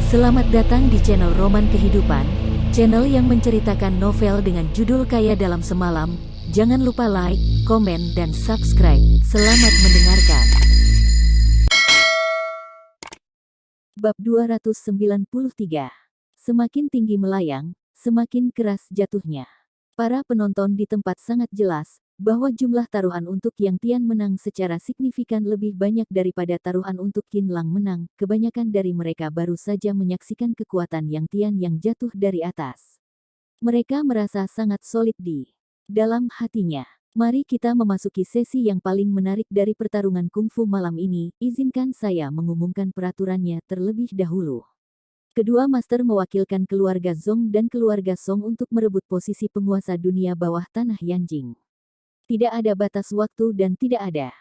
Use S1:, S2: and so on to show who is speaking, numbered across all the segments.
S1: Selamat datang di channel Roman Kehidupan, channel yang menceritakan novel dengan judul Kaya Dalam Semalam. Jangan lupa like, komen, dan subscribe. Selamat mendengarkan. Bab 293. Semakin tinggi melayang, semakin keras jatuhnya. Para penonton di tempat sangat jelas bahwa jumlah taruhan untuk Yang Tian menang secara signifikan lebih banyak daripada taruhan untuk Qin Lang menang. Kebanyakan dari mereka baru saja menyaksikan kekuatan Yang Tian yang jatuh dari atas. Mereka merasa sangat solid di dalam hatinya. Mari kita memasuki sesi yang paling menarik dari pertarungan kungfu malam ini. Izinkan saya mengumumkan peraturannya terlebih dahulu. Kedua master mewakilkan keluarga Zong dan keluarga Song untuk merebut posisi penguasa dunia bawah tanah Yanjing. Tidak ada batas waktu dan tidak ada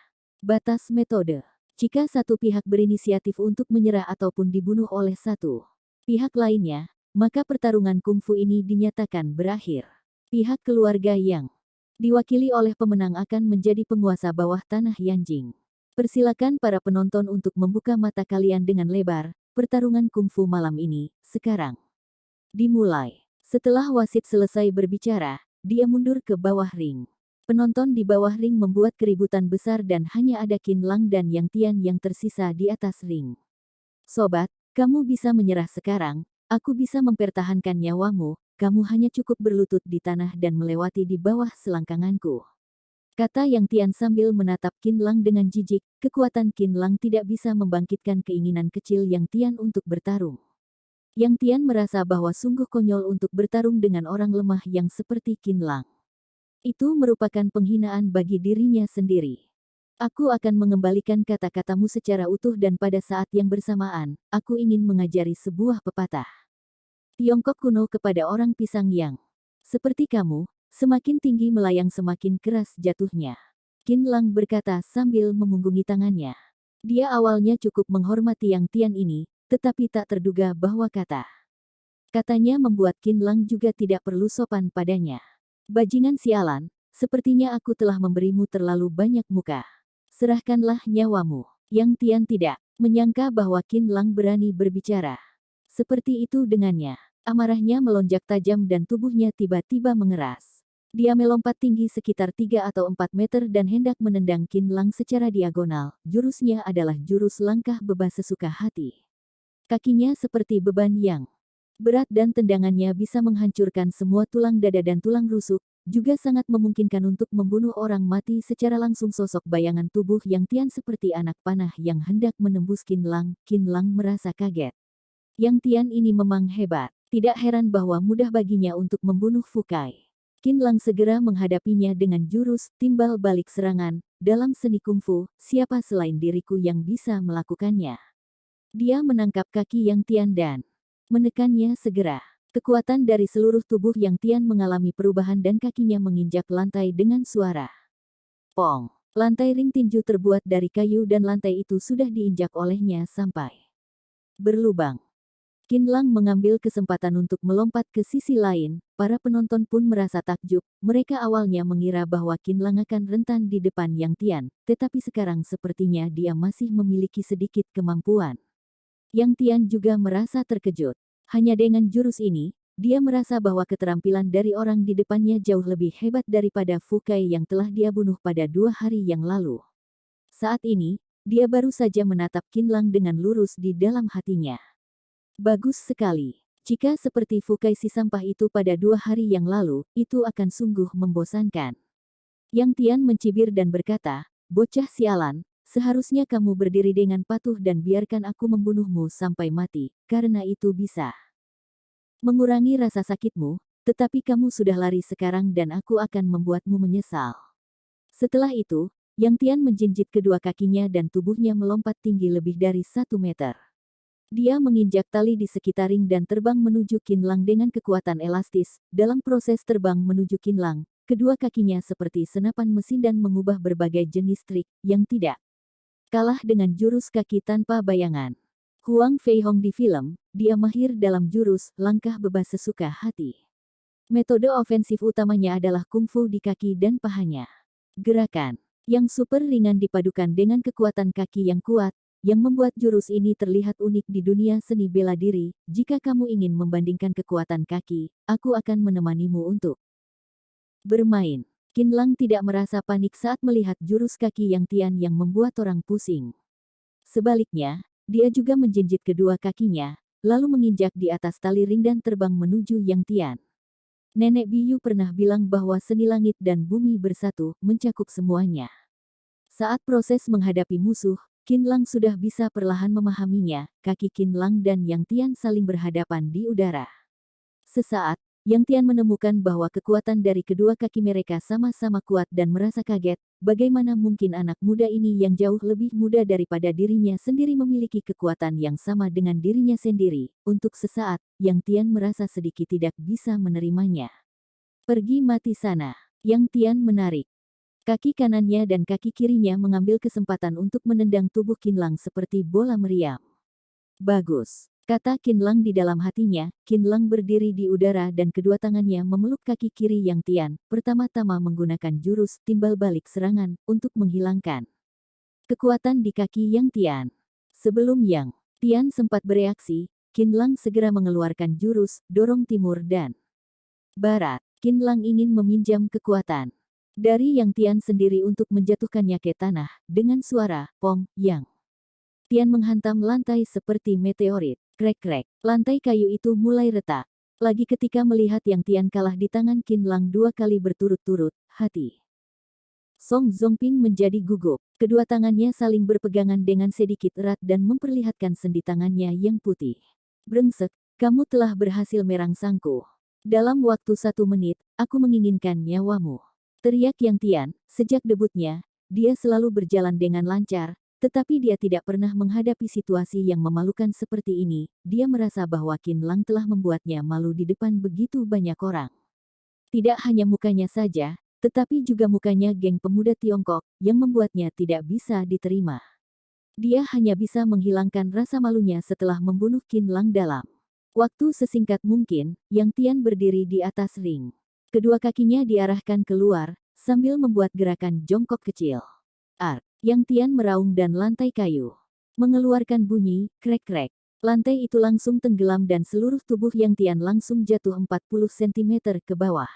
S1: batas metode. Jika satu pihak berinisiatif untuk menyerah ataupun dibunuh oleh satu pihak lainnya, maka pertarungan kungfu ini dinyatakan berakhir. Pihak keluarga yang diwakili oleh pemenang akan menjadi penguasa bawah tanah Yanjing. Persilakan para penonton untuk membuka mata kalian dengan lebar. Pertarungan kungfu malam ini, sekarang, dimulai. Setelah wasit selesai berbicara, dia mundur ke bawah ring. Penonton di bawah ring membuat keributan besar dan hanya ada Qin Lang dan Yang Tian yang tersisa di atas ring. Sobat, kamu bisa menyerah sekarang, aku bisa mempertahankan nyawamu, kamu hanya cukup berlutut di tanah dan melewati di bawah selangkanganku. Kata Yang Tian sambil menatap Qin Lang dengan jijik. Kekuatan Qin Lang tidak bisa membangkitkan keinginan kecil Yang Tian untuk bertarung. Yang Tian merasa bahwa sungguh konyol untuk bertarung dengan orang lemah yang seperti Qin Lang. Itu merupakan penghinaan bagi dirinya sendiri. Aku akan mengembalikan kata-katamu secara utuh dan pada saat yang bersamaan, aku ingin mengajari sebuah pepatah Tiongkok kuno kepada orang pisang yang seperti kamu. Semakin tinggi melayang semakin keras jatuhnya. Qin Lang berkata sambil memunggungi tangannya. Dia awalnya cukup menghormati Yang Tian ini, tetapi tak terduga bahwa katanya membuat Qin Lang juga tidak perlu sopan padanya. Bajingan sialan, sepertinya aku telah memberimu terlalu banyak muka. Serahkanlah nyawamu. Yang Tian tidak menyangka bahwa Qin Lang berani berbicara seperti itu dengannya. Amarahnya melonjak tajam dan tubuhnya tiba-tiba mengeras. Dia melompat tinggi sekitar 3 atau 4 meter dan hendak menendang Qin Lang secara diagonal. Jurusnya adalah jurus langkah bebas sesuka hati. Kakinya seperti beban yang berat dan tendangannya bisa menghancurkan semua tulang dada dan tulang rusuk. Juga sangat memungkinkan untuk membunuh orang mati secara langsung. Sosok bayangan tubuh Yang Tian seperti anak panah yang hendak menembus Qin Lang. Qin Lang merasa kaget. Yang Tian ini memang hebat. Tidak heran bahwa mudah baginya untuk membunuh Fukai. Qin Lang segera menghadapinya dengan jurus timbal balik serangan. Dalam seni kungfu, siapa selain diriku yang bisa melakukannya? Dia menangkap kaki Yang Tian dan menekannya segera. Kekuatan dari seluruh tubuh Yang Tian mengalami perubahan dan kakinya menginjak lantai dengan suara pong. Lantai ring tinju terbuat dari kayu dan lantai itu sudah diinjak olehnya sampai berlubang. Qin Lang mengambil kesempatan untuk melompat ke sisi lain. Para penonton pun merasa takjub. Mereka awalnya mengira bahwa Qin Lang akan rentan di depan Yang Tian, tetapi sekarang sepertinya dia masih memiliki sedikit kemampuan. Yang Tian juga merasa terkejut. Hanya dengan jurus ini, dia merasa bahwa keterampilan dari orang di depannya jauh lebih hebat daripada Fukai yang telah dia bunuh pada 2 hari yang lalu. Saat ini, dia baru saja menatap Qin Lang dengan lurus di dalam hatinya. Bagus sekali. Jika seperti Fukai si sampah itu pada 2 hari yang lalu, itu akan sungguh membosankan. Yang Tian mencibir dan berkata, bocah sialan, seharusnya kamu berdiri dengan patuh dan biarkan aku membunuhmu sampai mati, karena itu bisa mengurangi rasa sakitmu, tetapi kamu sudah lari sekarang dan aku akan membuatmu menyesal. Setelah itu, Yang Tian menjinjit kedua kakinya dan tubuhnya melompat tinggi lebih dari 1 meter. Dia menginjak tali di sekitar ring dan terbang menuju Qin Lang dengan kekuatan elastis. Dalam proses terbang menuju Qin Lang, kedua kakinya seperti senapan mesin dan mengubah berbagai jenis trik yang tidak kalah dengan jurus kaki tanpa bayangan. Huang Fei Hong di film, dia mahir dalam jurus langkah bebas sesuka hati. Metode ofensif utamanya adalah kungfu di kaki dan pahanya. Gerakan yang super ringan dipadukan dengan kekuatan kaki yang kuat, yang membuat jurus ini terlihat unik di dunia seni bela diri. Jika kamu ingin membandingkan kekuatan kaki, aku akan menemanimu untuk bermain. Qin Lang tidak merasa panik saat melihat jurus kaki Yang Tian yang membuat orang pusing. Sebaliknya, dia juga menjinjit kedua kakinya, lalu menginjak di atas tali ring dan terbang menuju Yang Tian. Nenek Biyu pernah bilang bahwa seni langit dan bumi bersatu, mencakup semuanya. Saat proses menghadapi musuh, Qin Lang sudah bisa perlahan memahaminya. Kaki Qin Lang dan Yang Tian saling berhadapan di udara. Sesaat, Yang Tian menemukan bahwa kekuatan dari kedua kaki mereka sama-sama kuat dan merasa kaget. Bagaimana mungkin anak muda ini yang jauh lebih muda daripada dirinya sendiri memiliki kekuatan yang sama dengan dirinya sendiri? Untuk sesaat, Yang Tian merasa sedikit tidak bisa menerimanya. Pergi mati sana. Yang Tian menarik kaki kanannya dan kaki kirinya mengambil kesempatan untuk menendang tubuh Qin Lang seperti bola meriam. Bagus, kata Qin Lang di dalam hatinya. Qin Lang berdiri di udara dan kedua tangannya memeluk kaki kiri Yang Tian, pertama-tama menggunakan jurus timbal balik serangan untuk menghilangkan kekuatan di kaki Yang Tian. Sebelum Yang Tian sempat bereaksi, Qin Lang segera mengeluarkan jurus dorong timur dan barat. Qin Lang ingin meminjam kekuatan dari Yang Tian sendiri untuk menjatuhkannya ke tanah. Dengan suara pong, Yang Tian menghantam lantai seperti meteorit. Krek-krek, lantai kayu itu mulai retak. Lagi ketika melihat Yang Tian kalah di tangan Qin Lang 2 kali berturut-turut, hati Song Zongping menjadi gugup. Kedua tangannya saling berpegangan dengan sedikit erat dan memperlihatkan sendi tangannya yang putih. Brengsek, kamu telah berhasil merangsangku. Dalam waktu 1 menit, aku menginginkan nyawamu. Teriak Yang Tian. Sejak debutnya, dia selalu berjalan dengan lancar, tetapi dia tidak pernah menghadapi situasi yang memalukan seperti ini. Dia merasa bahwa Qin Lang telah membuatnya malu di depan begitu banyak orang. Tidak hanya mukanya saja, tetapi juga mukanya geng pemuda Tiongkok, yang membuatnya tidak bisa diterima. Dia hanya bisa menghilangkan rasa malunya setelah membunuh Qin Lang dalam waktu sesingkat mungkin. Yang Tian berdiri di atas ring. Kedua kakinya diarahkan keluar, sambil membuat gerakan jongkok kecil. Yang Tian meraung dan lantai kayu mengeluarkan bunyi, krek-krek. Lantai itu langsung tenggelam dan seluruh tubuh Yang Tian langsung jatuh 40 cm ke bawah.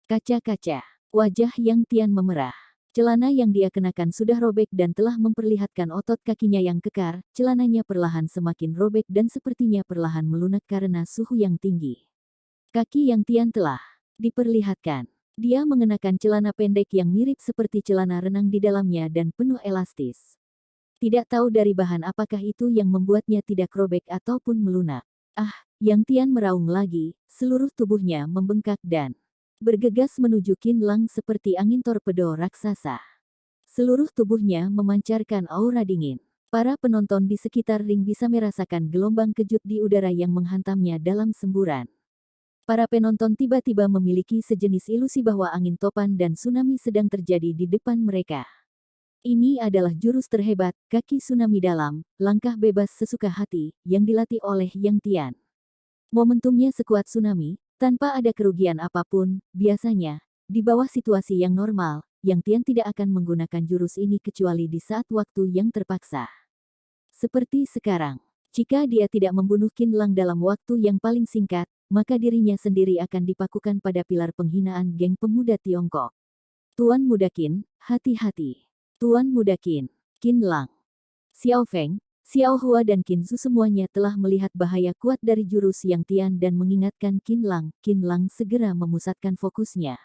S1: Kaca-kaca. Wajah Yang Tian memerah. Celana yang dia kenakan sudah robek dan telah memperlihatkan otot kakinya yang kekar. Celananya perlahan semakin robek dan sepertinya perlahan melunak karena suhu yang tinggi. Kaki Yang Tian telah diperlihatkan. Dia mengenakan celana pendek yang mirip seperti celana renang di dalamnya dan penuh elastis. Tidak tahu dari bahan apakah itu yang membuatnya tidak robek ataupun melunak. Yang Tian meraung lagi, seluruh tubuhnya membengkak dan bergegas menuju Qin Lang seperti angin torpedo raksasa. Seluruh tubuhnya memancarkan aura dingin. Para penonton di sekitar ring bisa merasakan gelombang kejut di udara yang menghantamnya dalam semburan. Para penonton tiba-tiba memiliki sejenis ilusi bahwa angin topan dan tsunami sedang terjadi di depan mereka. Ini adalah jurus terhebat, kaki tsunami dalam, langkah bebas sesuka hati, yang dilatih oleh Yang Tian. Momentumnya sekuat tsunami, tanpa ada kerugian apapun. Biasanya, di bawah situasi yang normal, Yang Tian tidak akan menggunakan jurus ini kecuali di saat waktu yang terpaksa. Seperti sekarang, jika dia tidak membunuh Qin Lang dalam waktu yang paling singkat, maka dirinya sendiri akan dipakukan pada pilar penghinaan geng pemuda Tiongkok. Tuan Muda Qin, hati-hati. Tuan Muda Qin, Qin Lang, Xiao Feng, Xiao Hua dan Qin Zu semuanya telah melihat bahaya kuat dari jurus Yang Tian dan mengingatkan Qin Lang. Qin Lang segera memusatkan fokusnya.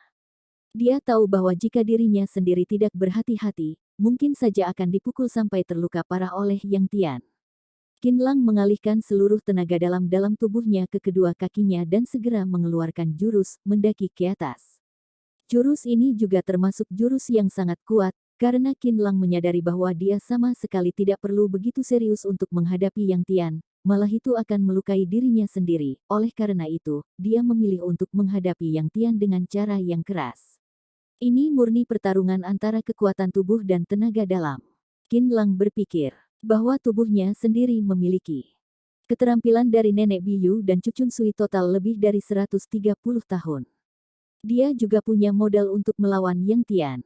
S1: Dia tahu bahwa jika dirinya sendiri tidak berhati-hati, mungkin saja akan dipukul sampai terluka parah oleh Yang Tian. Qin Lang mengalihkan seluruh tenaga dalam tubuhnya ke kedua kakinya dan segera mengeluarkan jurus mendaki ke atas. Jurus ini juga termasuk jurus yang sangat kuat, karena Qin Lang menyadari bahwa dia sama sekali tidak perlu begitu serius untuk menghadapi Yang Tian, malah itu akan melukai dirinya sendiri. Oleh karena itu, dia memilih untuk menghadapi Yang Tian dengan cara yang keras. Ini murni pertarungan antara kekuatan tubuh dan tenaga dalam. Qin Lang berpikir bahwa tubuhnya sendiri memiliki keterampilan dari Nenek Biyu dan Cucun Sui total lebih dari 130 tahun. Dia juga punya modal untuk melawan Yang Tian.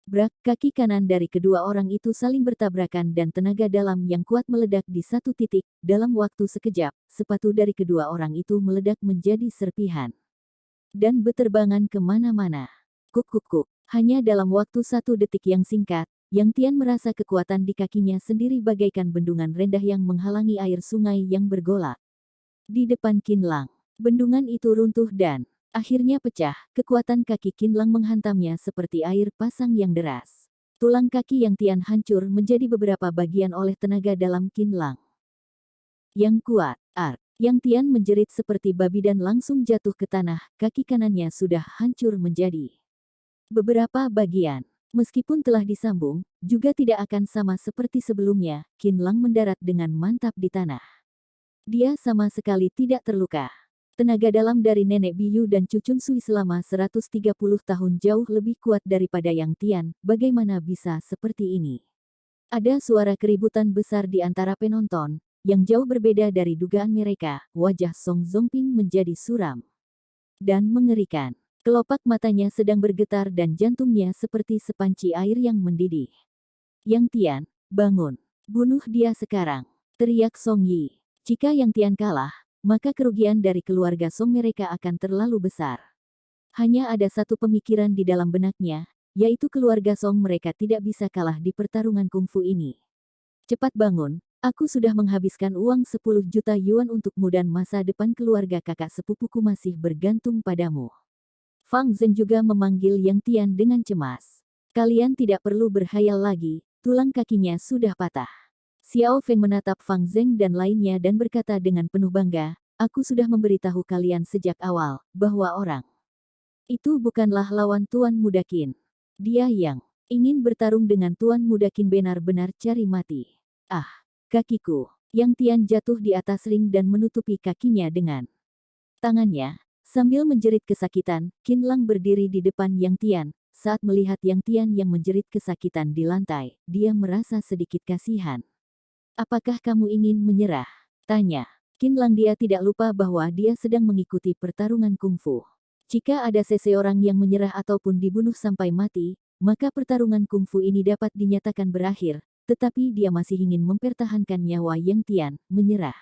S1: Brak, kaki kanan dari kedua orang itu saling bertabrakan dan tenaga dalam yang kuat meledak di satu titik. Dalam waktu sekejap, sepatu dari kedua orang itu meledak menjadi serpihan dan beterbangan kemana-mana. Kuk. Hanya dalam waktu 1 detik yang singkat, Yang Tian merasa kekuatan di kakinya sendiri bagaikan bendungan rendah yang menghalangi air sungai yang bergolak. Di depan Qin Lang, bendungan itu runtuh dan akhirnya pecah. Kekuatan kaki Qin Lang menghantamnya seperti air pasang yang deras. Tulang kaki Yang Tian hancur menjadi beberapa bagian oleh tenaga dalam Qin Lang. Yang kuat, Yang Tian menjerit seperti babi dan langsung jatuh ke tanah. Kaki kanannya sudah hancur menjadi beberapa bagian. Meskipun telah disambung, juga tidak akan sama seperti sebelumnya. Qin Lang mendarat dengan mantap di tanah. Dia sama sekali tidak terluka. Tenaga dalam dari Nenek Biyu dan Cucun Sui selama 130 tahun jauh lebih kuat daripada Yang Tian. Bagaimana bisa seperti ini? Ada suara keributan besar di antara penonton, yang jauh berbeda dari dugaan mereka. Wajah Song Zongping menjadi suram dan mengerikan. Kelopak matanya sedang bergetar dan jantungnya seperti sepanci air yang mendidih. Yang Tian, bangun. Bunuh dia sekarang, teriak Song Yi. Jika Yang Tian kalah, maka kerugian dari keluarga Song mereka akan terlalu besar. Hanya ada satu pemikiran di dalam benaknya, yaitu keluarga Song mereka tidak bisa kalah di pertarungan kungfu ini. Cepat bangun, aku sudah menghabiskan uang 10 juta yuan untukmu dan masa depan keluarga kakak sepupuku masih bergantung padamu. Fang Zheng juga memanggil Yang Tian dengan cemas. Kalian tidak perlu berhayal lagi, tulang kakinya sudah patah. Xiao Feng menatap Fang Zheng dan lainnya dan berkata dengan penuh bangga, aku sudah memberitahu kalian sejak awal, bahwa orang itu bukanlah lawan Tuan Muda Qin. Dia yang ingin bertarung dengan Tuan Muda Qin benar-benar cari mati. Ah, kakiku. Yang Tian jatuh di atas ring dan menutupi kakinya dengan tangannya. Sambil menjerit kesakitan, Qin Lang berdiri di depan Yang Tian. Saat melihat Yang Tian yang menjerit kesakitan di lantai, dia merasa sedikit kasihan. Apakah kamu ingin menyerah? Tanya. Qin Lang dia tidak lupa bahwa dia sedang mengikuti pertarungan kungfu. Jika ada seseorang yang menyerah ataupun dibunuh sampai mati, maka pertarungan kungfu ini dapat dinyatakan berakhir. Tetapi dia masih ingin mempertahankan nyawa Yang Tian, menyerah.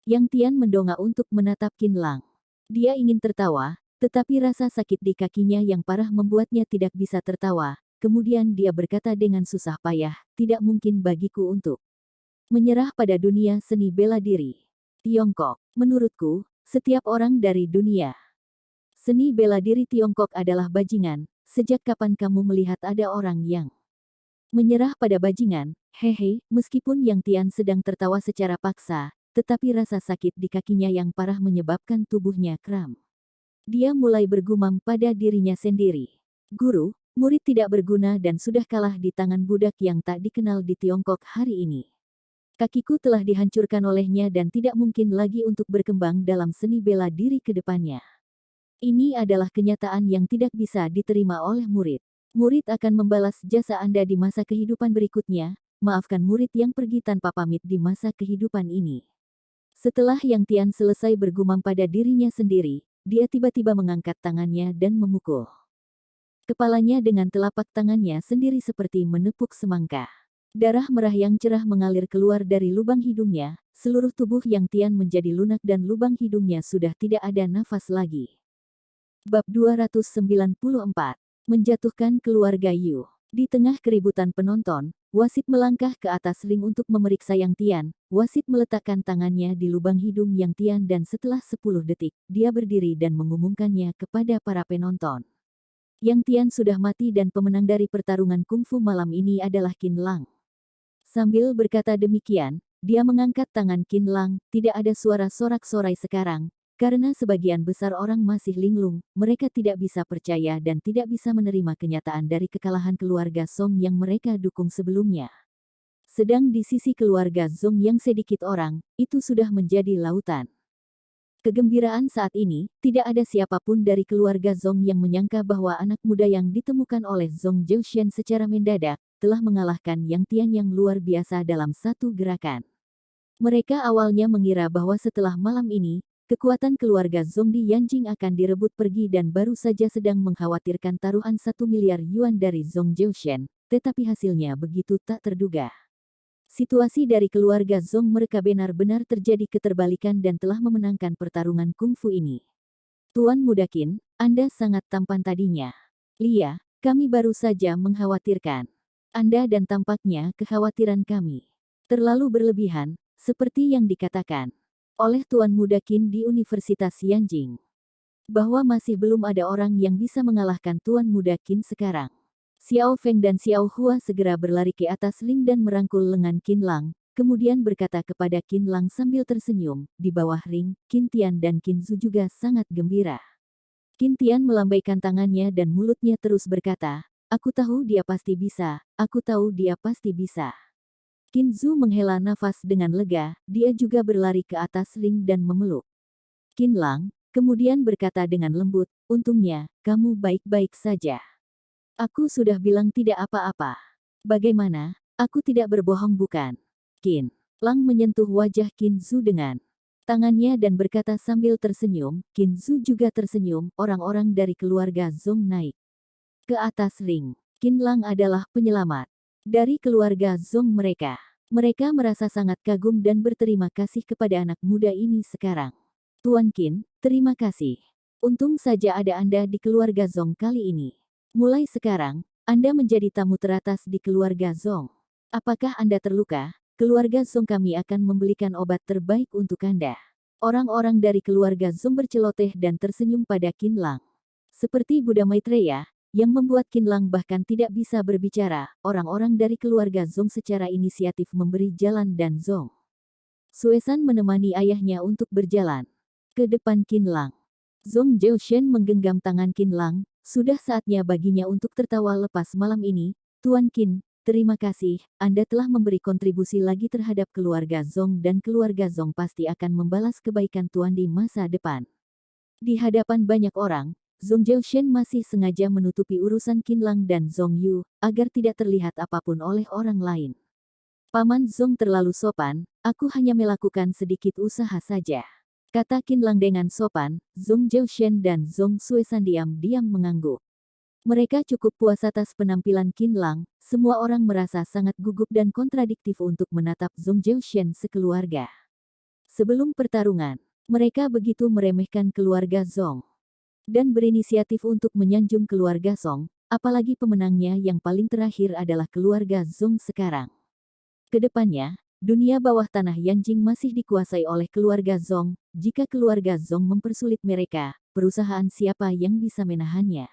S1: Yang Tian mendongak untuk menatap Qin Lang. Dia ingin tertawa, tetapi rasa sakit di kakinya yang parah membuatnya tidak bisa tertawa. Kemudian dia berkata dengan susah payah, tidak mungkin bagiku untuk menyerah pada dunia seni bela diri Tiongkok. Menurutku, setiap orang dari dunia seni bela diri Tiongkok adalah bajingan. Sejak kapan kamu melihat ada orang yang menyerah pada bajingan? Hehe, meskipun Yang Tian sedang tertawa secara paksa, tetapi rasa sakit di kakinya yang parah menyebabkan tubuhnya kram. Dia mulai bergumam pada dirinya sendiri. Guru, murid tidak berguna dan sudah kalah di tangan budak yang tak dikenal di Tiongkok hari ini. Kakiku telah dihancurkan olehnya dan tidak mungkin lagi untuk berkembang dalam seni bela diri ke depannya. Ini adalah kenyataan yang tidak bisa diterima oleh murid. Murid akan membalas jasa Anda di masa kehidupan berikutnya. Maafkan murid yang pergi tanpa pamit di masa kehidupan ini. Setelah Yang Tian selesai bergumam pada dirinya sendiri, dia tiba-tiba mengangkat tangannya dan memukul kepalanya dengan telapak tangannya sendiri seperti menepuk semangka. Darah merah yang cerah mengalir keluar dari lubang hidungnya, seluruh tubuh Yang Tian menjadi lunak dan lubang hidungnya sudah tidak ada nafas lagi. Bab 294. Menjatuhkan keluarga Yu. Di tengah keributan penonton, wasit melangkah ke atas ring untuk memeriksa Yang Tian. Wasit meletakkan tangannya di lubang hidung Yang Tian dan setelah 10 detik, dia berdiri dan mengumumkannya kepada para penonton. Yang Tian sudah mati dan pemenang dari pertarungan kungfu malam ini adalah Qin Lang. Sambil berkata demikian, dia mengangkat tangan Qin Lang. Tidak ada suara sorak-sorai sekarang. Karena sebagian besar orang masih linglung, mereka tidak bisa percaya dan tidak bisa menerima kenyataan dari kekalahan keluarga Song yang mereka dukung sebelumnya. Sedang di sisi keluarga Zhong yang sedikit orang, itu sudah menjadi lautan kegembiraan saat ini. Tidak ada siapapun dari keluarga Zhong yang menyangka bahwa anak muda yang ditemukan oleh Zhong Zhaoshan secara mendadak, telah mengalahkan Yang Tian yang luar biasa dalam satu gerakan. Mereka awalnya mengira bahwa setelah malam ini, kekuatan keluarga Zong di Yanjing akan direbut pergi dan baru saja sedang mengkhawatirkan taruhan 1 miliar yuan dari Zong Zhaoshen, tetapi hasilnya begitu tak terduga. Situasi dari keluarga Zong mereka benar-benar terjadi keterbalikan dan telah memenangkan pertarungan kungfu ini. Tuan Muda Qin, Anda sangat tampan tadinya. Lia, kami baru saja mengkhawatirkan Anda dan tampaknya kekhawatiran kami terlalu berlebihan, seperti yang dikatakan oleh Tuan Muda Qin di Universitas Yanjing, bahwa masih belum ada orang yang bisa mengalahkan Tuan Muda Qin sekarang. Xiao Feng dan Xiao Hua segera berlari ke atas ring dan merangkul lengan Qin Lang, kemudian berkata kepada Qin Lang sambil tersenyum. Di bawah ring, Qin Tian dan Qin Zu juga sangat gembira. Qin Tian melambaikan tangannya dan mulutnya terus berkata, "Aku tahu dia pasti bisa, aku tahu dia pasti bisa." Qin Zu menghela nafas dengan lega, dia juga berlari ke atas ring dan memeluk Qin Lang, kemudian berkata dengan lembut, "Untungnya, kamu baik-baik saja. Aku sudah bilang tidak apa-apa. Bagaimana, aku tidak berbohong bukan?" Qin Lang menyentuh wajah Qin Zu dengan tangannya dan berkata sambil tersenyum. Qin Zu juga tersenyum. Orang-orang dari keluarga Zong naik ke atas ring. Qin Lang adalah penyelamat dari keluarga Zong mereka. Mereka merasa sangat kagum dan berterima kasih kepada anak muda ini sekarang. "Tuan Qin, terima kasih. Untung saja ada Anda di keluarga Zong kali ini. Mulai sekarang, Anda menjadi tamu teratas di keluarga Zong. Apakah Anda terluka? Keluarga Zong kami akan membelikan obat terbaik untuk Anda." Orang-orang dari keluarga Zong berceloteh dan tersenyum pada Qin Lang. Seperti Buddha Maitreya, yang membuat Qin Lang bahkan tidak bisa berbicara, orang-orang dari keluarga Zong secara inisiatif memberi jalan dan Zong Suesan menemani ayahnya untuk berjalan ke depan Qin Lang. Zong Zhaoshen menggenggam tangan Qin Lang. "Sudah saatnya baginya untuk tertawa lepas malam ini, Tuan Qin. Terima kasih, Anda telah memberi kontribusi lagi terhadap keluarga Zong dan keluarga Zong pasti akan membalas kebaikan Tuan di masa depan." Di hadapan banyak orang, Zong Zhaoshen masih sengaja menutupi urusan Qin Lang dan Zong Yu, agar tidak terlihat apapun oleh orang lain. "Paman Zong terlalu sopan, aku hanya melakukan sedikit usaha saja," kata Qin Lang dengan sopan. Zong Zhaoshen dan Zong Suesan diam-diam mengangguk. Mereka cukup puas atas penampilan Qin Lang. Semua orang merasa sangat gugup dan kontradiktif untuk menatap Zong Zhaoshen sekeluarga. Sebelum pertarungan, mereka begitu meremehkan keluarga Zong dan berinisiatif untuk menyanjung keluarga Zong, apalagi pemenangnya yang paling terakhir adalah keluarga Zong sekarang. Kedepannya, dunia bawah tanah Yanjing masih dikuasai oleh keluarga Zong. Jika keluarga Zong mempersulit mereka, perusahaan siapa yang bisa menahannya?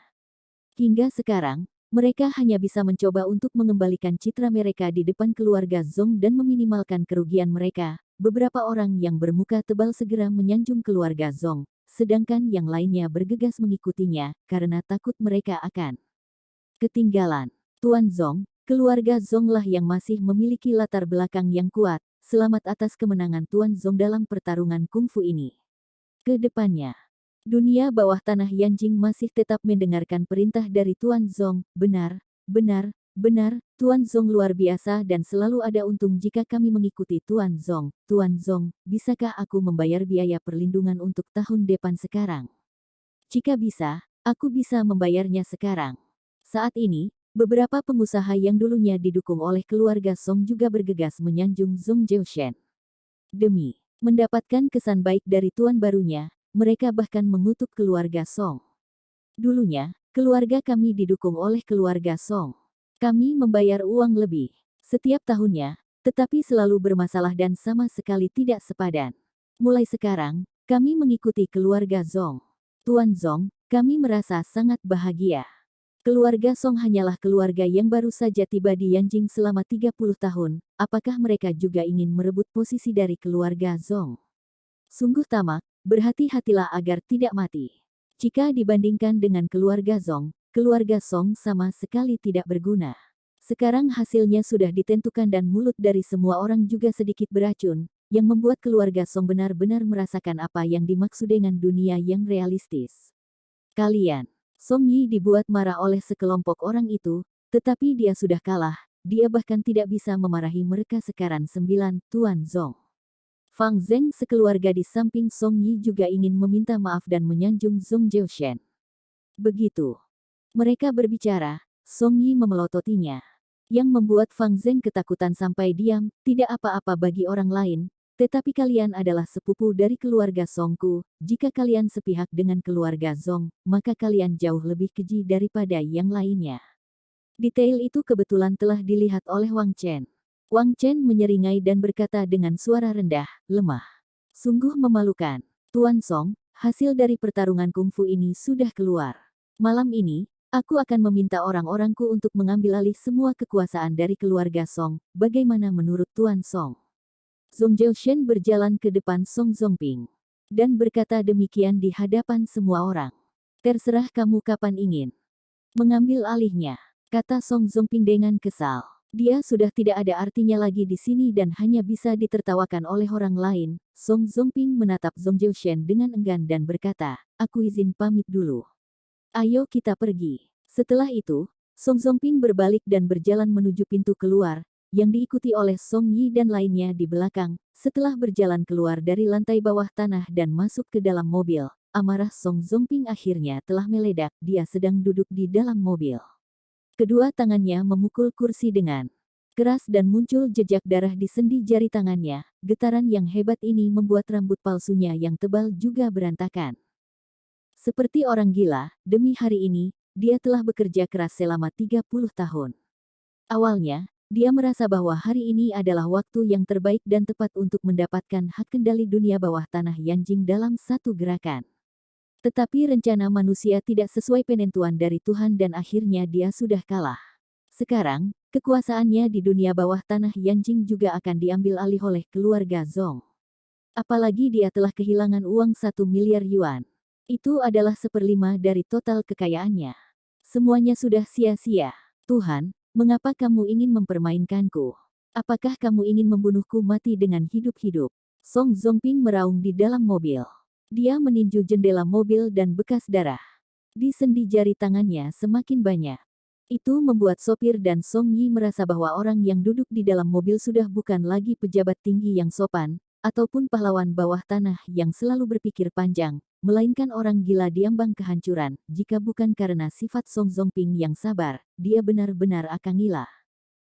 S1: Hingga sekarang, mereka hanya bisa mencoba untuk mengembalikan citra mereka di depan keluarga Zong dan meminimalkan kerugian mereka. Beberapa orang yang bermuka tebal segera menyanjung keluarga Zong, sedangkan yang lainnya bergegas mengikutinya karena takut mereka akan ketinggalan. "Tuan Zong, keluarga Zong lah yang masih memiliki latar belakang yang kuat. Selamat atas kemenangan Tuan Zong dalam pertarungan kungfu ini. Ke depannya, dunia bawah tanah Yanjing masih tetap mendengarkan perintah dari Tuan Zong. Benar, benar, benar, Tuan Zong luar biasa dan selalu ada untung jika kami mengikuti Tuan Zong. Tuan Zong, bisakah aku membayar biaya perlindungan untuk tahun depan sekarang? Jika bisa, aku bisa membayarnya sekarang." Saat ini, beberapa pengusaha yang dulunya didukung oleh keluarga Song juga bergegas menyanjung Zong Zhaoshen. Demi mendapatkan kesan baik dari tuan barunya, mereka bahkan mengutuk keluarga Song. "Dulunya, keluarga kami didukung oleh keluarga Song. Kami membayar uang lebih setiap tahunnya, tetapi selalu bermasalah dan sama sekali tidak sepadan. Mulai sekarang, kami mengikuti keluarga Zong. Tuan Zong, kami merasa sangat bahagia." Keluarga Song hanyalah keluarga yang baru saja tiba di Yanjing selama 30 tahun, apakah mereka juga ingin merebut posisi dari keluarga Zong? Sungguh tamak, berhati-hatilah agar tidak mati. Jika dibandingkan dengan keluarga Song sama sekali tidak berguna. Sekarang hasilnya sudah ditentukan dan mulut dari semua orang juga sedikit beracun, yang membuat keluarga Song benar-benar merasakan apa yang dimaksud dengan dunia yang realistis. Kalian Song Yi dibuat marah oleh sekelompok orang itu, tetapi dia sudah kalah, dia bahkan tidak bisa memarahi mereka sekarang. 9. Tuan Zong Fang Zheng sekeluarga di samping Song Yi juga ingin meminta maaf dan menyanjung Zhong Jiushen. Begitu mereka berbicara, Song Yi memelototinya. Yang membuat Fang Zheng ketakutan sampai diam, tidak apa-apa bagi orang lain, tetapi kalian adalah sepupu dari keluarga Songku, jika kalian sepihak dengan keluarga Zhong, maka kalian jauh lebih keji daripada yang lainnya. Detail itu kebetulan telah dilihat oleh Wang Chen. Wang Chen menyeringai dan berkata dengan suara rendah, lemah. Sungguh memalukan. Tuan Song, hasil dari pertarungan kungfu ini sudah keluar. Malam ini, aku akan meminta orang-orangku untuk mengambil alih semua kekuasaan dari keluarga Song. Bagaimana menurut Tuan Song? Zhong Jiushen berjalan ke depan Song Zongping dan berkata demikian di hadapan semua orang. Terserah kamu kapan ingin mengambil alihnya, kata Song Zongping dengan kesal. Dia sudah tidak ada artinya lagi di sini dan hanya bisa ditertawakan oleh orang lain. Song Zongping menatap Zhong Jiushen dengan enggan dan berkata, aku izin pamit dulu. Ayo kita pergi. Setelah itu, Song Zongping berbalik dan berjalan menuju pintu keluar, yang diikuti oleh Song Yi dan lainnya di belakang. Setelah berjalan keluar dari lantai bawah tanah dan masuk ke dalam mobil, amarah Song Zongping akhirnya telah meledak. Dia sedang duduk di dalam mobil. Kedua tangannya memukul kursi dengan keras dan muncul jejak darah di sendi jari tangannya. Getaran yang hebat ini membuat rambut palsunya yang tebal juga berantakan. Seperti orang gila, demi hari ini, dia telah bekerja keras selama 30 tahun. Awalnya, dia merasa bahwa hari ini adalah waktu yang terbaik dan tepat untuk mendapatkan hak kendali dunia bawah tanah Yanjing dalam satu gerakan. Tetapi rencana manusia tidak sesuai penentuan dari Tuhan dan akhirnya dia sudah kalah. Sekarang, kekuasaannya di dunia bawah tanah Yanjing juga akan diambil alih oleh keluarga Zhong. Apalagi dia telah kehilangan uang 1 miliar yuan. Itu adalah 1/5 dari total kekayaannya. Semuanya sudah sia-sia. Tuhan, mengapa kamu ingin mempermainkanku? Apakah kamu ingin membunuhku mati dengan hidup-hidup? Song Zongping meraung di dalam mobil. Dia meninju jendela mobil dan bekas darah di sendi jari tangannya semakin banyak. Itu membuat sopir dan Song Yi merasa bahwa orang yang duduk di dalam mobil sudah bukan lagi pejabat tinggi yang sopan, ataupun pahlawan bawah tanah yang selalu berpikir panjang, melainkan orang gila diambang kehancuran. Jika bukan karena sifat Song Zongping yang sabar, dia benar-benar akan gila.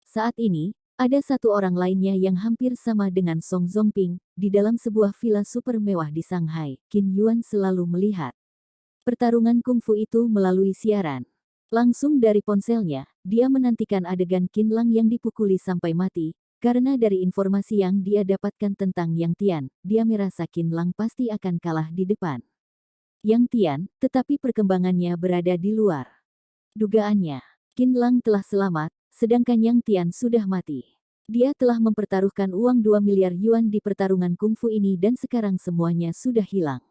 S1: Saat ini, ada satu orang lainnya yang hampir sama dengan Song Zongping, di dalam sebuah villa super mewah di Shanghai. Qin Yuan selalu melihat pertarungan kungfu itu melalui siaran langsung dari ponselnya. Dia menantikan adegan Qin Lang yang dipukuli sampai mati. Karena dari informasi yang dia dapatkan tentang Yang Tian, dia merasa Qin Lang pasti akan kalah di depan Yang Tian, tetapi perkembangannya berada di luar dugaannya. Qin Lang telah selamat, sedangkan Yang Tian sudah mati. Dia telah mempertaruhkan uang 2 miliar yuan di pertarungan kungfu ini dan sekarang semuanya sudah hilang.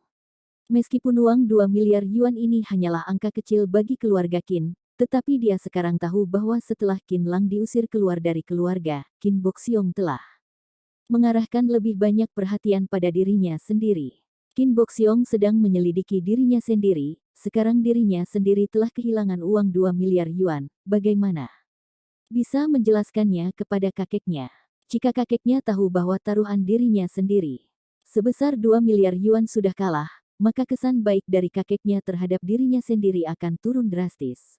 S1: Meskipun uang 2 miliar yuan ini hanyalah angka kecil bagi keluarga Qin, tetapi dia sekarang tahu bahwa setelah Qin Lang diusir keluar dari keluarga, Qin Boxiong telah mengarahkan lebih banyak perhatian pada dirinya sendiri. Qin Boxiong sedang menyelidiki dirinya sendiri, sekarang dirinya sendiri telah kehilangan uang 2 miliar yuan, bagaimana bisa menjelaskannya kepada kakeknya? Jika kakeknya tahu bahwa taruhan dirinya sendiri sebesar 2 miliar yuan sudah kalah, maka kesan baik dari kakeknya terhadap dirinya sendiri akan turun drastis.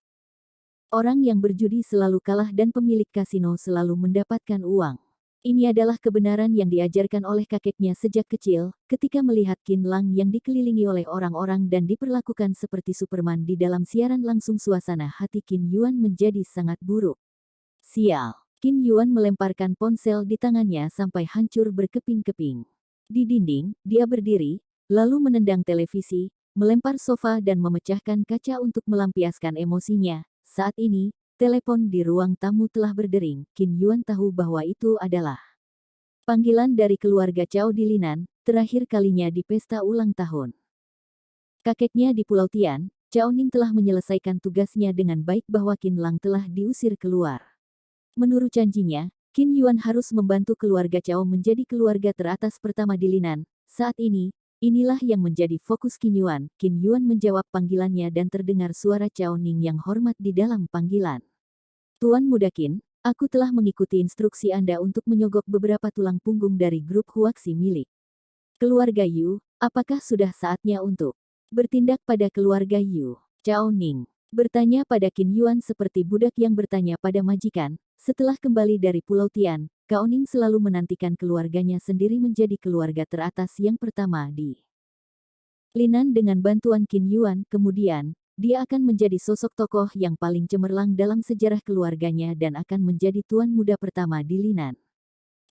S1: Orang yang berjudi selalu kalah dan pemilik kasino selalu mendapatkan uang. Ini adalah kebenaran yang diajarkan oleh kakeknya sejak kecil, ketika melihat Qin Lang yang dikelilingi oleh orang-orang dan diperlakukan seperti Superman di dalam siaran langsung. Suasana hati Qin Yuan menjadi sangat buruk. Sial. Qin Yuan melemparkan ponsel di tangannya sampai hancur berkeping-keping. Di dinding, dia berdiri, lalu menendang televisi, melempar sofa dan memecahkan kaca untuk melampiaskan emosinya. Saat ini, telepon di ruang tamu telah berdering. Qin Yuan tahu bahwa itu adalah panggilan dari keluarga Cao di Linan, terakhir kalinya di pesta ulang tahun kakeknya di Pulau Tian. Cao Ning telah menyelesaikan tugasnya dengan baik bahwa Qin Lang telah diusir keluar. Menurut janjinya, Qin Yuan harus membantu keluarga Cao menjadi keluarga teratas pertama di Linan. Saat ini, inilah yang menjadi fokus Qin Yuan. Qin Yuan menjawab panggilannya dan terdengar suara Cao Ning yang hormat di dalam panggilan. Tuan Muda Qin, aku telah mengikuti instruksi Anda untuk menyogok beberapa tulang punggung dari grup Huaxi milik Keluarga Yu, apakah sudah saatnya untuk bertindak pada keluarga Yu? Cao Ning bertanya pada Qin Yuan seperti budak yang bertanya pada majikan. Setelah kembali dari Pulau Tian, Cao Ning selalu menantikan keluarganya sendiri menjadi keluarga teratas yang pertama di Linan. Dengan bantuan Qin Yuan, kemudian, dia akan menjadi sosok tokoh yang paling cemerlang dalam sejarah keluarganya dan akan menjadi tuan muda pertama di Linan.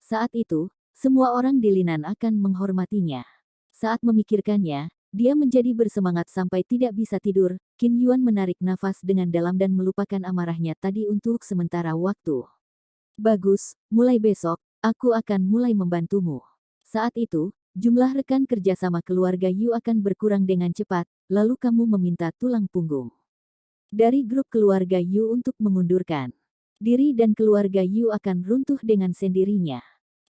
S1: Saat itu, semua orang di Linan akan menghormatinya. Saat memikirkannya, dia menjadi bersemangat sampai tidak bisa tidur. Qin Yuan menarik nafas dengan dalam dan melupakan amarahnya tadi untuk sementara waktu. Bagus, mulai besok, aku akan mulai membantumu. Saat itu, jumlah rekan kerjasama keluarga Yu akan berkurang dengan cepat, lalu kamu meminta tulang punggung dari grup keluarga Yu untuk mengundurkan diri dan keluarga Yu akan runtuh dengan sendirinya.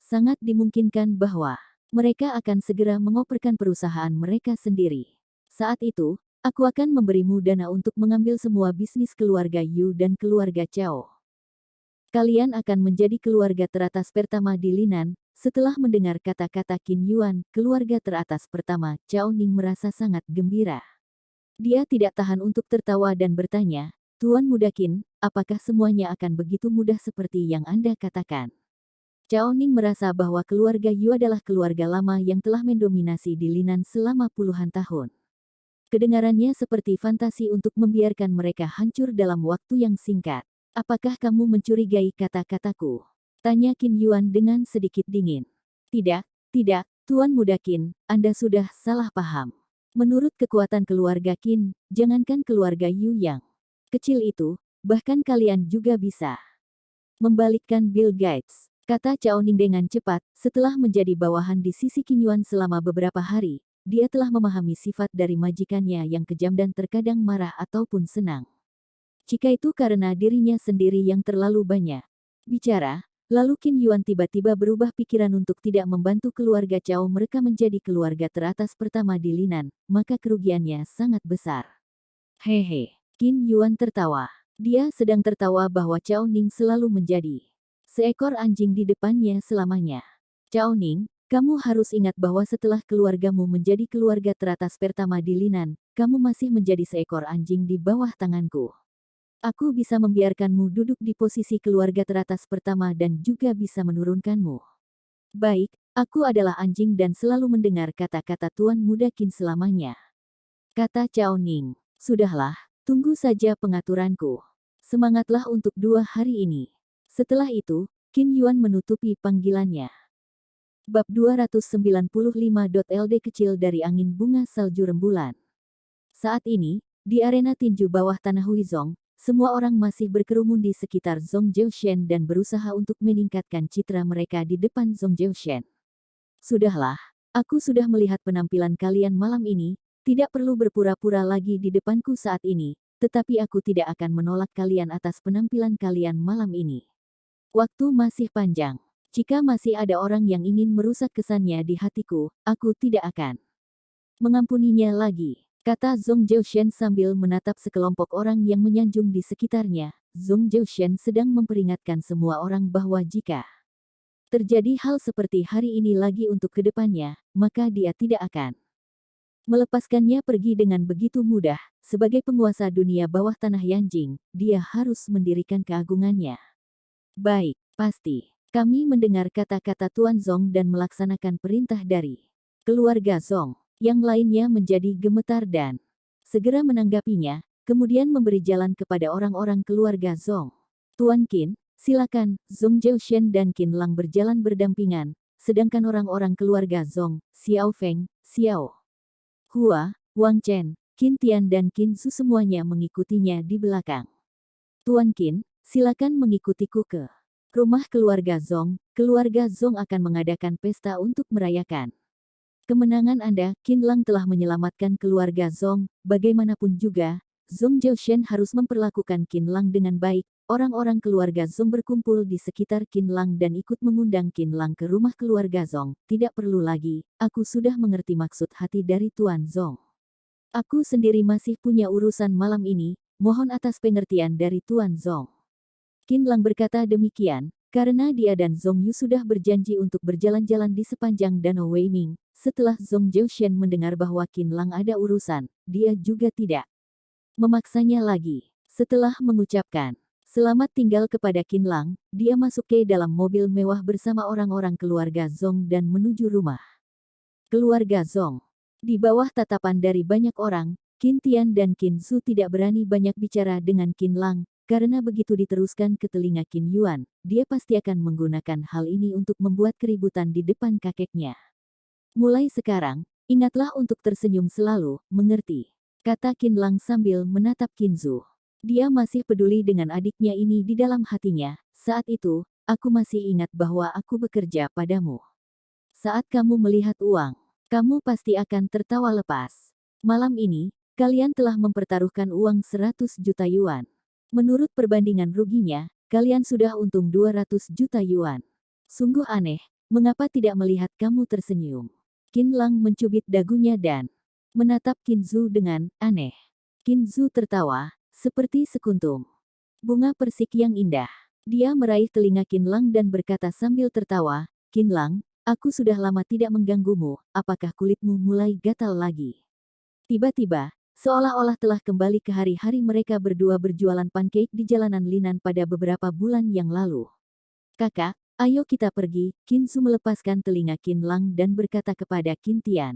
S1: Sangat dimungkinkan bahwa mereka akan segera mengoperkan perusahaan mereka sendiri. Saat itu, aku akan memberimu dana untuk mengambil semua bisnis keluarga Yu dan keluarga Cao. Kalian akan menjadi keluarga teratas pertama di Linan. Setelah mendengar kata-kata Qin Yuan, keluarga teratas pertama, Cao Ning merasa sangat gembira. Dia tidak tahan untuk tertawa dan bertanya, Tuan Muda Qin, apakah semuanya akan begitu mudah seperti yang Anda katakan? Cao Ning merasa bahwa keluarga Yu adalah keluarga lama yang telah mendominasi di Linan selama puluhan tahun. Kedengarannya seperti fantasi untuk membiarkan mereka hancur dalam waktu yang singkat. Apakah kamu mencurigai kata-kataku? Tanya Qin Yuan dengan sedikit dingin. Tidak, tidak, Tuan Muda Qin, Anda sudah salah paham. Menurut kekuatan keluarga Qin, jangankan keluarga Yu yang kecil itu, bahkan kalian juga bisa membalikkan Bill Gates. Kata Cao Ning dengan cepat. Setelah menjadi bawahan di sisi Qin Yuan selama beberapa hari, dia telah memahami sifat dari majikannya yang kejam dan terkadang marah ataupun senang. Jika itu karena dirinya sendiri yang terlalu banyak bicara, lalu Qin Yuan tiba-tiba berubah pikiran untuk tidak membantu keluarga Cao mereka menjadi keluarga teratas pertama di Linan, maka kerugiannya sangat besar. Hehe, Qin Yuan tertawa. Dia sedang tertawa bahwa Cao Ning selalu menjadi seekor anjing di depannya selamanya. Cao Ning, kamu harus ingat bahwa setelah keluargamu menjadi keluarga teratas pertama di Linan, kamu masih menjadi seekor anjing di bawah tanganku. Aku bisa membiarkanmu duduk di posisi keluarga teratas pertama dan juga bisa menurunkanmu. Baik, aku adalah anjing dan selalu mendengar kata-kata Tuan Muda Qin selamanya. Kata Cao Ning, sudahlah, tunggu saja pengaturanku. Semangatlah untuk 2 hari ini. Setelah itu, Qin Yuan menutupi panggilannya. Bab 295.LD Kecil dari Angin Bunga Salju Rembulan. Saat ini, di arena tinju bawah tanah Huizong, semua orang masih berkerumun di sekitar Zhong Jiushen dan berusaha untuk meningkatkan citra mereka di depan Zhong Jiushen. Sudahlah, aku sudah melihat penampilan kalian malam ini, tidak perlu berpura-pura lagi di depanku saat ini, tetapi aku tidak akan menolak kalian atas penampilan kalian malam ini. Waktu masih panjang. Jika masih ada orang yang ingin merusak kesannya di hatiku, aku tidak akan mengampuninya lagi, kata Zhong Jiushen sambil menatap sekelompok orang yang menyanjung di sekitarnya. Zhong Jiushen sedang memperingatkan semua orang bahwa jika terjadi hal seperti hari ini lagi untuk kedepannya, maka dia tidak akan melepaskannya pergi dengan begitu mudah. Sebagai penguasa dunia bawah tanah Yanjing, dia harus mendirikan keagungannya. Baik, pasti. Kami mendengar kata-kata Tuan Zhong dan melaksanakan perintah dari keluarga Zhong. Yang lainnya menjadi gemetar dan segera menanggapinya, kemudian memberi jalan kepada orang-orang keluarga Zhong. Tuan Qin, silakan. Zhong Jiushen dan Qin Lang berjalan berdampingan, sedangkan orang-orang keluarga Zhong, Xiao Feng, Xiao Hua, Wang Chen, Qin Tian dan Qin Su semuanya mengikutinya di belakang. Tuan Qin, silakan mengikutiku ke rumah keluarga Zhong. Keluarga Zhong akan mengadakan pesta untuk merayakan kemenangan Anda. Qin Lang telah menyelamatkan keluarga Zhong. Bagaimanapun juga, Zhong Jiushen harus memperlakukan Qin Lang dengan baik. Orang-orang keluarga Zhong berkumpul di sekitar Qin Lang dan ikut mengundang Qin Lang ke rumah keluarga Zhong. Tidak perlu lagi, aku sudah mengerti maksud hati dari Tuan Zhong. Aku sendiri masih punya urusan malam ini, mohon atas pengertian dari Tuan Zhong. Qin Lang berkata demikian, Karena dia dan Zhong Yu sudah berjanji untuk berjalan-jalan di sepanjang Danau Weiming, setelah Zhong Jiushen mendengar bahwa Qin Lang ada urusan, dia juga tidak memaksanya lagi. Setelah mengucapkan selamat tinggal kepada Qin Lang, dia masuk ke dalam mobil mewah bersama orang-orang keluarga Zhong dan menuju rumah keluarga Zhong. Di bawah tatapan dari banyak orang, Qin Tian dan Qin Su tidak berani banyak bicara dengan Qin Lang, karena begitu diteruskan ke telinga Qin Yuan, dia pasti akan menggunakan hal ini untuk membuat keributan di depan kakeknya. Mulai sekarang, ingatlah untuk tersenyum selalu, mengerti? Kata Qin Lang sambil menatap Qin Su. Dia masih peduli dengan adiknya ini di dalam hatinya. Saat itu, aku masih ingat bahwa aku bekerja padamu. Saat kamu melihat uang, kamu pasti akan tertawa lepas. Malam ini, kalian telah mempertaruhkan uang 100 juta yuan. Menurut perbandingan ruginya, kalian sudah untung 200 juta yuan. Sungguh aneh, mengapa tidak melihat kamu tersenyum? Qin Lang mencubit dagunya dan menatap Qin Su dengan aneh. Qin Su tertawa, seperti sekuntum bunga persik yang indah. Dia meraih telinga Qin Lang dan berkata sambil tertawa, Qin Lang, aku sudah lama tidak mengganggumu, apakah kulitmu mulai gatal lagi? Tiba-tiba, seolah-olah telah kembali ke hari-hari mereka berdua berjualan pancake di jalanan Linan pada beberapa bulan yang lalu. Kakak, ayo kita pergi. Qin Su melepaskan telinga Qin Lang dan berkata kepada Qin Tian.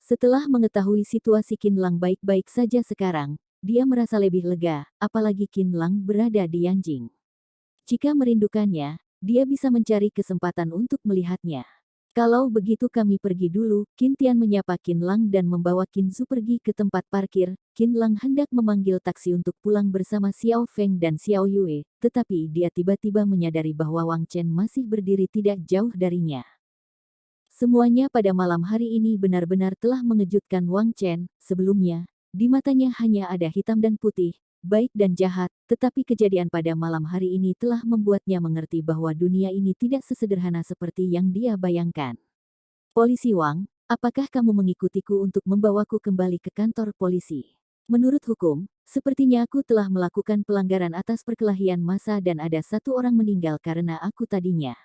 S1: Setelah mengetahui situasi Qin Lang baik-baik saja sekarang, dia merasa lebih lega, apalagi Qin Lang berada di Yanjing. Jika merindukannya, dia bisa mencari kesempatan untuk melihatnya. Kalau begitu kami pergi dulu, Qin Tian menyapa Qin Lang dan membawa Qin Su pergi ke tempat parkir. Qin Lang hendak memanggil taksi untuk pulang bersama Xiao Feng dan Xiao Yue, tetapi dia tiba-tiba menyadari bahwa Wang Chen masih berdiri tidak jauh darinya. Semuanya pada malam hari ini benar-benar telah mengejutkan Wang Chen. Sebelumnya, di matanya hanya ada hitam dan putih, baik dan jahat, tetapi kejadian pada malam hari ini telah membuatnya mengerti bahwa dunia ini tidak sesederhana seperti yang dia bayangkan. Polisi Wang, apakah kamu mengikutiku untuk membawaku kembali ke kantor polisi? Menurut hukum, sepertinya aku telah melakukan pelanggaran atas perkelahian massa dan ada satu orang meninggal karena aku tadinya.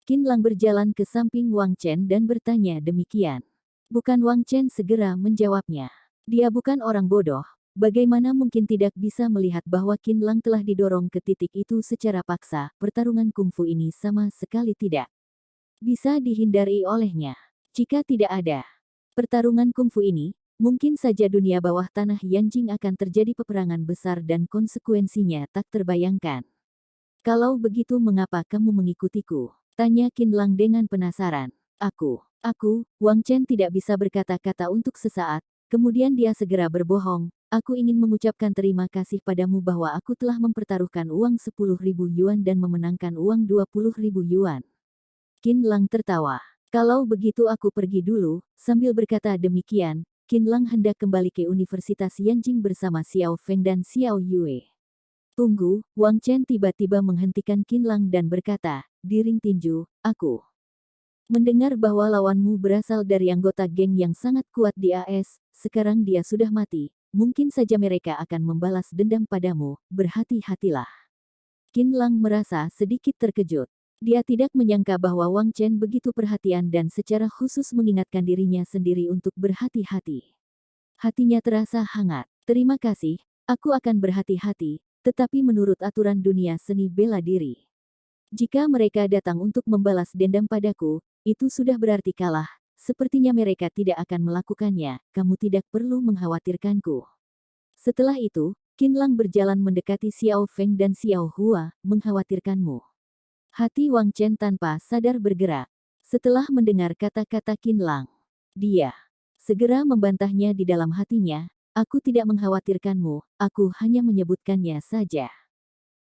S1: Qin Lang berjalan ke samping Wang Chen dan bertanya demikian. Bukan, Wang Chen segera menjawabnya. Dia bukan orang bodoh. Bagaimana mungkin tidak bisa melihat bahwa Qin Lang telah didorong ke titik itu secara paksa? Pertarungan kungfu ini sama sekali tidak bisa dihindari olehnya. Jika tidak ada pertarungan kungfu ini, mungkin saja dunia bawah tanah Yanjing akan terjadi peperangan besar dan konsekuensinya tak terbayangkan. Kalau begitu mengapa kamu mengikutiku? Tanya Qin Lang dengan penasaran. Aku, Wang Chen tidak bisa berkata-kata untuk sesaat, kemudian dia segera berbohong. Aku ingin mengucapkan terima kasih padamu bahwa aku telah mempertaruhkan uang 10.000 yuan dan memenangkan uang 20.000 yuan. Qin Lang tertawa. Kalau begitu aku pergi dulu. Sambil berkata demikian, Qin Lang hendak kembali ke Universitas Yanjing bersama Xiao Feng dan Xiao Yue. Tunggu, Wang Chen tiba-tiba menghentikan Qin Lang dan berkata, di ring tinju, aku mendengar bahwa lawanmu berasal dari anggota geng yang sangat kuat di AS, sekarang dia sudah mati. Mungkin saja mereka akan membalas dendam padamu, berhati-hatilah. Qin Lang merasa sedikit terkejut. Dia tidak menyangka bahwa Wang Chen begitu perhatian dan secara khusus mengingatkan dirinya sendiri untuk berhati-hati. Hatinya terasa hangat. Terima kasih, aku akan berhati-hati, tetapi menurut aturan dunia seni bela diri, jika mereka datang untuk membalas dendam padaku, itu sudah berarti kalah. Sepertinya mereka tidak akan melakukannya, kamu tidak perlu mengkhawatirkanku. Setelah itu, Qin Lang berjalan mendekati Xiao Feng dan Xiao Hua, mengkhawatirkanmu. Hati Wang Chen tanpa sadar bergerak. Setelah mendengar kata-kata Qin Lang, dia segera membantahnya di dalam hatinya, aku tidak mengkhawatirkanmu, aku hanya menyebutkannya saja.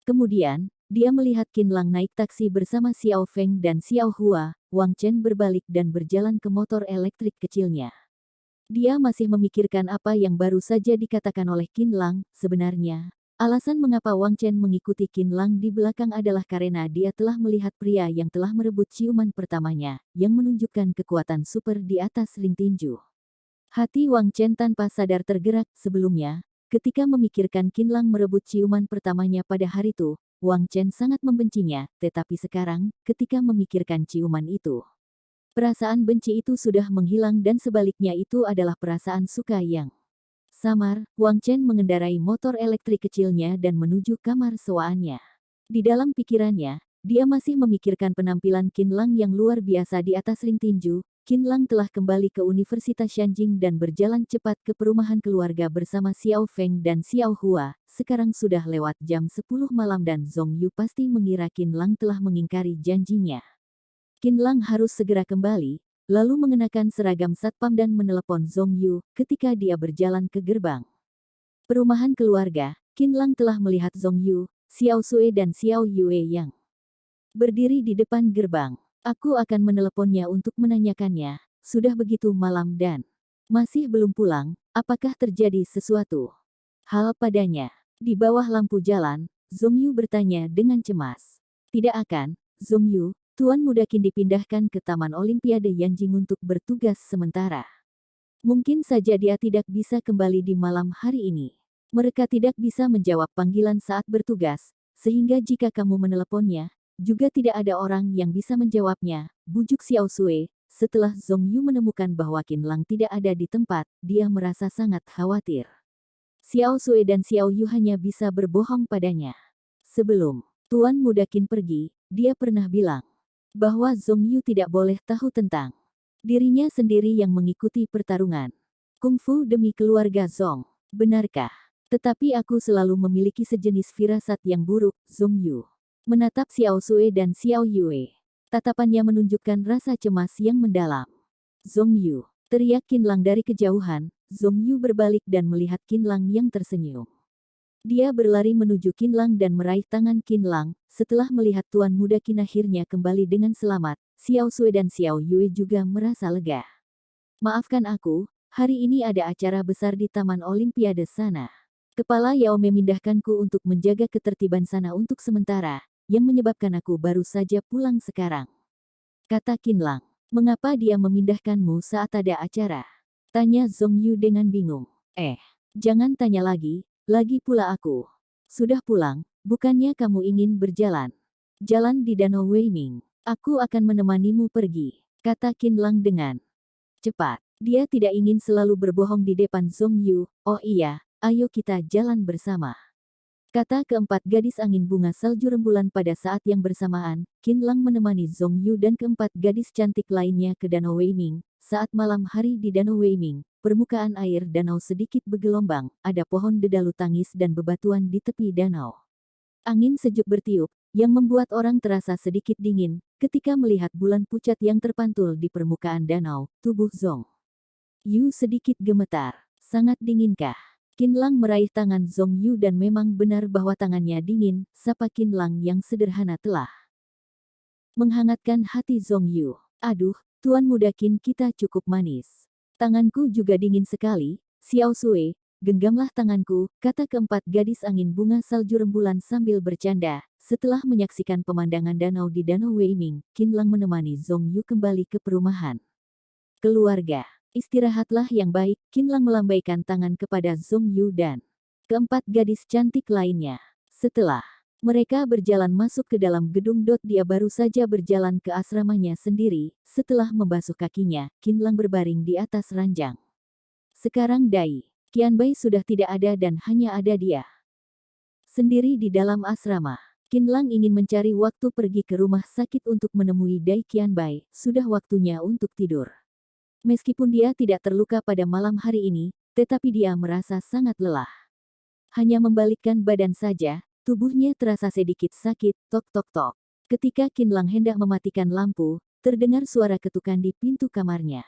S1: Kemudian, dia melihat Qin Lang naik taksi bersama Xiao Feng dan Xiao Hua. Wang Chen berbalik dan berjalan ke motor elektrik kecilnya. Dia masih memikirkan apa yang baru saja dikatakan oleh Qin Lang. Sebenarnya, alasan mengapa Wang Chen mengikuti Qin Lang di belakang adalah karena dia telah melihat pria yang telah merebut ciuman pertamanya, yang menunjukkan kekuatan super di atas ring tinju. Hati Wang Chen tanpa sadar tergerak. Sebelumnya, ketika memikirkan Qin Lang merebut ciuman pertamanya pada hari itu, Wang Chen sangat membencinya, tetapi sekarang, ketika memikirkan ciuman itu, perasaan benci itu sudah menghilang dan sebaliknya itu adalah perasaan suka yang samar. Wang Chen mengendarai motor elektrik kecilnya dan menuju kamar sewaannya. Di dalam pikirannya, dia masih memikirkan penampilan Qin Lang yang luar biasa di atas ring tinju. Qin Lang telah kembali ke Universitas Shanjing dan berjalan cepat ke perumahan keluarga bersama Xiao Feng dan Xiao Hua. Sekarang sudah lewat jam 10 malam dan Zhong Yu pasti mengira Qin Lang telah mengingkari janjinya. Qin Lang harus segera kembali, lalu mengenakan seragam satpam dan menelepon Zhong Yu ketika dia berjalan ke gerbang perumahan keluarga. Qin Lang telah melihat Zhong Yu, Xiao Sui dan Xiao Yue yang berdiri di depan gerbang. Aku akan meneleponnya untuk menanyakannya, sudah begitu malam dan masih belum pulang, apakah terjadi sesuatu hal padanya? Di bawah lampu jalan, Zhong Yu bertanya dengan cemas. Tidak akan, Zhong Yu, Tuan Muda Qin dipindahkan ke Taman Olimpiade Yanjing untuk bertugas sementara. Mungkin saja dia tidak bisa kembali di malam hari ini. Mereka tidak bisa menjawab panggilan saat bertugas, sehingga jika kamu meneleponnya, juga tidak ada orang yang bisa menjawabnya, bujuk Xiao Sui. Setelah Zhong Yu menemukan bahwa Qin Lang tidak ada di tempat, dia merasa sangat khawatir. Xiao Sui dan Xiao Yu hanya bisa berbohong padanya. Sebelum Tuan Muda Qin pergi, dia pernah bilang bahwa Zhong Yu tidak boleh tahu tentang dirinya sendiri yang mengikuti pertarungan kungfu demi keluarga Zhong. Benarkah? Tetapi aku selalu memiliki sejenis firasat yang buruk, Zhong Yu menatap Xiao Sui dan Xiao Yue. Tatapannya menunjukkan rasa cemas yang mendalam. Zhong Yu, teriak Qin Lang dari kejauhan. Zhong Yu berbalik dan melihat Qin Lang yang tersenyum. Dia berlari menuju Qin Lang dan meraih tangan Qin Lang. Setelah melihat Tuan Muda Qin akhirnya kembali dengan selamat, Xiao Sui dan Xiao Yue juga merasa lega. Maafkan aku, hari ini ada acara besar di Taman Olimpiade sana. Kepala Yao memindahkanku untuk menjaga ketertiban sana untuk sementara, yang menyebabkan aku baru saja pulang sekarang. Kata Qin Lang. Mengapa dia memindahkanmu saat ada acara? Tanya Zhong Yu dengan bingung. Jangan tanya lagi pula aku sudah pulang, bukannya kamu ingin berjalan? Jalan di Danau Weiming. Aku akan menemanimu pergi, kata Qin Lang dengan cepat. Dia tidak ingin selalu berbohong di depan Zhong Yu. Oh iya, ayo kita jalan bersama. Kata keempat gadis angin bunga salju rembulan pada saat yang bersamaan, Qin Lang menemani Zhong Yu dan keempat gadis cantik lainnya ke Danau Weiming. Saat malam hari di Danau Weiming, permukaan air danau sedikit bergelombang, ada pohon dedalu tangis dan bebatuan di tepi danau. Angin sejuk bertiup, yang membuat orang terasa sedikit dingin, ketika melihat bulan pucat yang terpantul di permukaan danau. Tubuh Zhong Yu sedikit gemetar. Sangat dinginkah? Qin Lang meraih tangan Zhong Yu dan memang benar bahwa tangannya dingin, sapa Qin Lang yang sederhana telah menghangatkan hati Zhong Yu. Aduh, Tuan Muda Qin kita cukup manis. Tanganku juga dingin sekali, Xiao Sui, genggamlah tanganku, kata keempat gadis angin bunga salju rembulan sambil bercanda. Setelah menyaksikan pemandangan danau di Danau Weiming, Qin Lang menemani Zhong Yu kembali ke perumahan keluarga. Istirahatlah yang baik, Qin Lang melambaikan tangan kepada Zhong Yu dan keempat gadis cantik lainnya. Setelah mereka berjalan masuk ke dalam gedung dia baru saja berjalan ke asramanya sendiri. Setelah membasuh kakinya, Qin Lang berbaring di atas ranjang. Sekarang Dai Qianbai sudah tidak ada dan hanya ada dia sendiri di dalam asrama. Qin Lang ingin mencari waktu pergi ke rumah sakit untuk menemui Dai Qianbai. Sudah waktunya untuk tidur. Meskipun dia tidak terluka pada malam hari ini, tetapi dia merasa sangat lelah. Hanya membalikkan badan saja, tubuhnya terasa sedikit sakit. Tok tok tok. Ketika Qin Lang hendak mematikan lampu, terdengar suara ketukan di pintu kamarnya.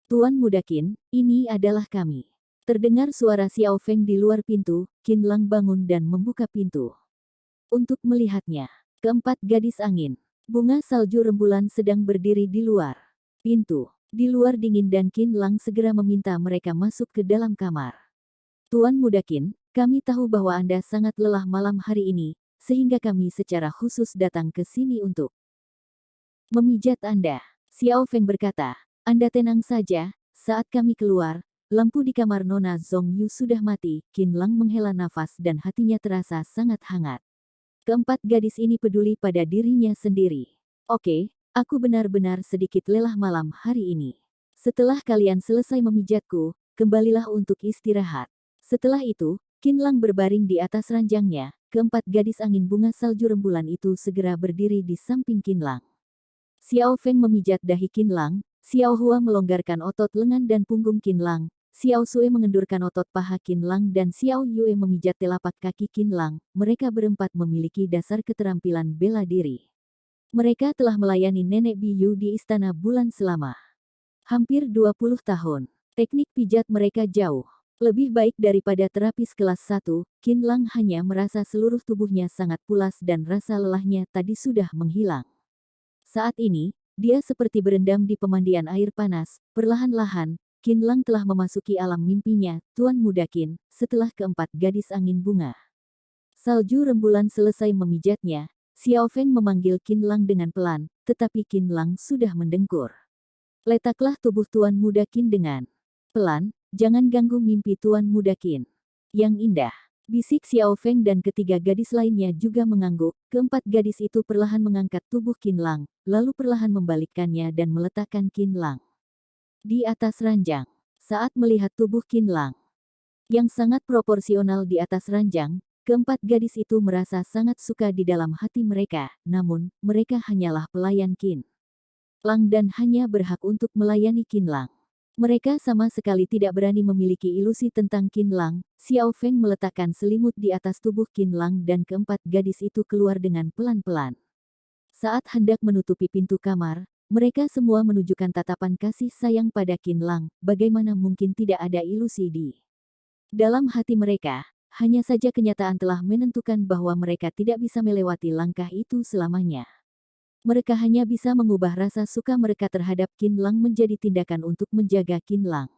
S1: Tuan Muda Qin, ini adalah kami. Terdengar suara Xiao Feng di luar pintu. Qin Lang bangun dan membuka pintu untuk melihatnya. Keempat gadis angin bunga salju rembulan sedang berdiri di luar pintu. Di luar dingin dan Qin Lang segera meminta mereka masuk ke dalam kamar. Tuan Muda Qin, kami tahu bahwa Anda sangat lelah malam hari ini, sehingga kami secara khusus datang ke sini untuk memijat Anda. Xiao Feng berkata, Anda tenang saja, saat kami keluar, lampu di kamar Nona Zhong Yu sudah mati. Qin Lang menghela nafas dan hatinya terasa sangat hangat. Keempat gadis ini peduli pada dirinya sendiri. Oke, aku benar-benar sedikit lelah malam hari ini. Setelah kalian selesai memijatku, kembalilah untuk istirahat. Setelah itu, Qinlang berbaring di atas ranjangnya. Keempat gadis angin bunga salju rembulan itu segera berdiri di samping Qinlang. Xiao Feng memijat dahi Qinlang, Xiao Hua melonggarkan otot lengan dan punggung Qinlang, Xiao Sue mengendurkan otot paha Qinlang dan Xiao Yue memijat telapak kaki Qinlang. Mereka berempat memiliki dasar keterampilan bela diri. Mereka telah melayani Nenek Biyu di Istana Bulan selama hampir 20 tahun. Teknik pijat mereka jauh lebih baik daripada terapis kelas 1. Qinlang hanya merasa seluruh tubuhnya sangat pulas dan rasa lelahnya tadi sudah menghilang. Saat ini, dia seperti berendam di pemandian air panas. Perlahan-lahan, Qinlang telah memasuki alam mimpinya, Tuan Muda Qin, setelah keempat gadis angin bunga salju rembulan selesai memijatnya. Xiao Feng memanggil Qinlang dengan pelan, tetapi Qinlang sudah mendengkur. Letaklah tubuh Tuan Muda Qin dengan pelan, jangan ganggu mimpi Tuan Muda Qin. Yang indah. Bisik Xiao Feng dan ketiga gadis lainnya juga mengangguk. Keempat gadis itu perlahan mengangkat tubuh Qinlang, lalu perlahan membalikkannya dan meletakkan Qinlang di atas ranjang. Saat melihat tubuh Qinlang yang sangat proporsional di atas ranjang, keempat gadis itu merasa sangat suka di dalam hati mereka. Namun, mereka hanyalah pelayan Qinlang dan hanya berhak untuk melayani Qinlang. Mereka sama sekali tidak berani memiliki ilusi tentang Qinlang. Xiao Feng meletakkan selimut di atas tubuh Qinlang dan keempat gadis itu keluar dengan pelan-pelan. Saat hendak menutupi pintu kamar, mereka semua menunjukkan tatapan kasih sayang pada Qinlang. Bagaimana mungkin tidak ada ilusi di dalam hati mereka? Hanya saja kenyataan telah menentukan bahwa mereka tidak bisa melewati langkah itu selamanya. Mereka hanya bisa mengubah rasa suka mereka terhadap Qinlang menjadi tindakan untuk menjaga Qinlang.